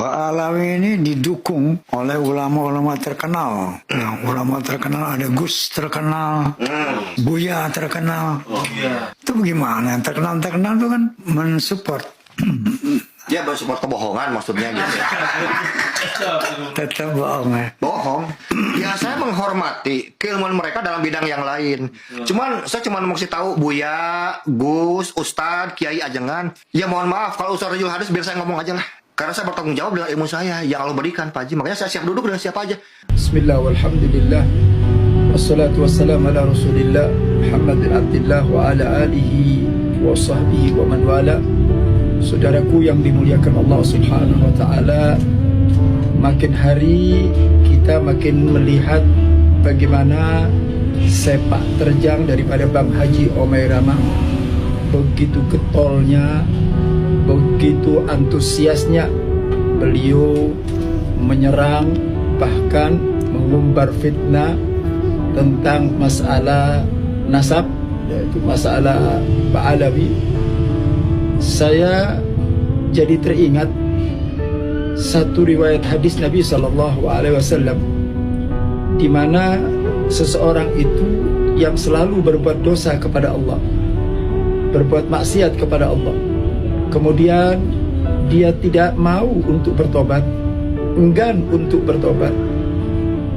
Ba'alawi ini didukung oleh ulama-ulama terkenal. Yang ulama terkenal ada Gus terkenal, Buya terkenal. Itu bagaimana? Yang terkenal itu kan mensupport. Dia bersupport kebohongan maksudnya gitu. Tetap bohong ya. Bohong. Ya saya menghormati keilmuan mereka dalam bidang yang lain. Saya cuma mau kasih tahu Buya, Gus, Ustadz, Kiai Ajengan. Ya mohon maaf kalau Ustadz Rajul Hadis biar saya ngomong aja lah. Karena saya bertanggung jawab dengan ilmu saya yang Allah berikan Pak Haji. Makanya saya siap duduk dengan siapa aja. Bismillah walhamdulillah. Wassalatu wassalamu ala Rasulillah Muhammad bin Abdullah wa ala alihi wa sahbihi wa man wala. Saudaraku yang dimuliakan Allah Subhanahu wa taala, makin hari kita makin melihat bagaimana sepak terjang daripada Bang Haji Omairama. Begitu getolnya, begitu antusiasnya beliau menyerang, bahkan mengumbar fitnah tentang masalah nasab, yaitu masalah Ba'alawi. Saya jadi teringat satu riwayat hadis Nabi SAW, di mana seseorang itu yang selalu berbuat dosa kepada Allah, berbuat maksiat kepada Allah, kemudian dia tidak mau untuk bertobat, enggan untuk bertobat,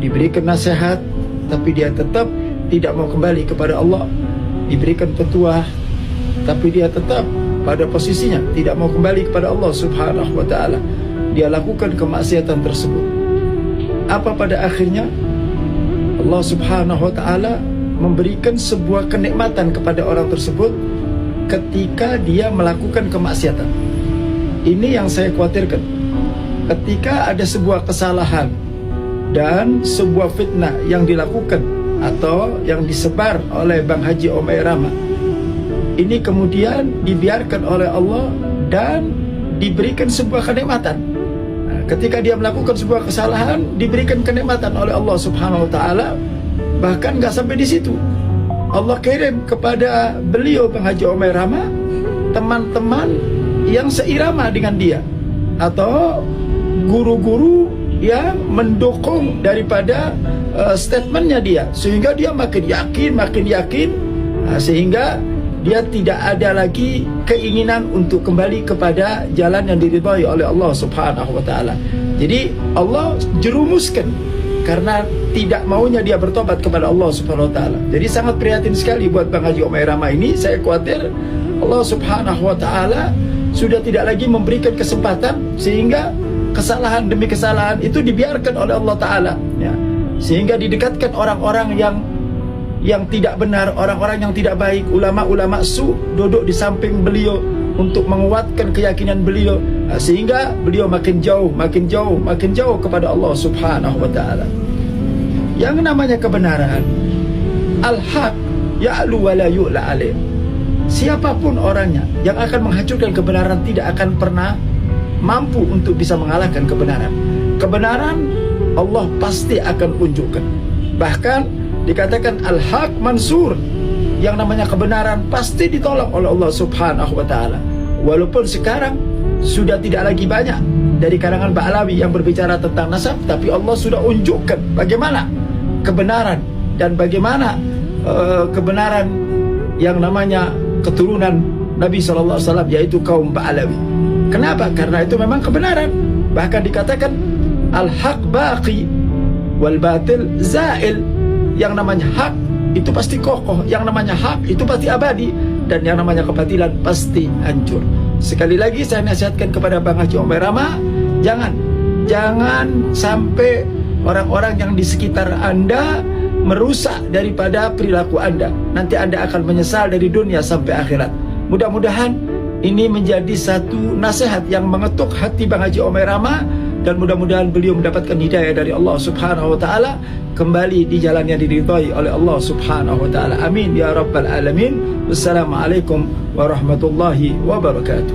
diberikan nasihat tapi dia tetap tidak mau kembali kepada Allah, diberikan petuah tapi dia tetap pada posisinya tidak mau kembali kepada Allah Subhanahu wa taala. Dia lakukan kemaksiatan tersebut. Apa pada akhirnya? Allah Subhanahu wa taala memberikan sebuah kenikmatan kepada orang tersebut ketika dia melakukan kemaksiatan. Ini yang saya khawatirkan. Ketika ada sebuah kesalahan dan sebuah fitnah yang dilakukan atau yang disebar oleh Bang Haji Omairama, ini kemudian dibiarkan oleh Allah dan diberikan sebuah kenikmatan. Ketika dia melakukan sebuah kesalahan, diberikan kenikmatan oleh Allah Subhanahu wa taala. Bahkan gak sampai di situ, Allah kirim kepada beliau Bang Haji Omairama teman-teman yang seirama dengan dia, atau guru-guru yang mendukung daripada statementnya dia, sehingga dia makin yakin, sehingga dia tidak ada lagi keinginan untuk kembali kepada jalan yang diridhai oleh Allah Subhanahu wa taala. Jadi Allah jerumuskan karena tidak maunya dia bertobat kepada Allah Subhanahu wa taala. Jadi sangat prihatin sekali buat Bang Haji Omairama ini. Saya khawatir Allah Subhanahu wa taala sudah tidak lagi memberikan kesempatan, sehingga kesalahan demi kesalahan itu dibiarkan oleh Allah taala, ya. Sehingga didekatkan orang-orang yang tidak benar, orang-orang yang tidak baik, ulama-ulama su duduk di samping beliau untuk menguatkan keyakinan beliau, sehingga beliau makin jauh kepada Allah Subhanahu wa taala. Yang namanya kebenaran, al-haq ya'lu wa la yu'la alaih. Siapapun orangnya yang akan menghancurkan kebenaran tidak akan pernah mampu untuk bisa mengalahkan kebenaran. Kebenaran Allah pasti akan unjukkan. Bahkan dikatakan al-haq mansur, yang namanya kebenaran pasti ditolong oleh Allah Subhanahu wa taala. Walaupun sekarang sudah tidak lagi banyak dari kalangan Ba'alawi yang berbicara tentang nasab, tapi Allah sudah unjukkan bagaimana kebenaran dan bagaimana kebenaran yang namanya keturunan Nabi SAW, yaitu kaum Ba'alawi. Kenapa? Karena itu memang kebenaran. Bahkan dikatakan al-haq baqi wal batil zail. Yang namanya hak itu pasti kokoh, yang namanya hak itu pasti abadi, dan yang namanya kebatilan pasti hancur. Sekali lagi saya nasihatkan kepada Bang Haji Omairama, jangan sampai orang-orang yang di sekitar Anda merusak daripada perilaku Anda. Nanti Anda akan menyesal dari dunia sampai akhirat. Mudah-mudahan ini menjadi satu nasihat yang mengetuk hati Bang Haji Omairama, dan mudah-mudahan beliau mendapatkan hidayah dari Allah Subhanahu wa taala, kembali di jalan yang diridhai oleh Allah Subhanahu wa taala. Amin ya rabbal alamin. Wassalamualaikum warahmatullahi wabarakatuh.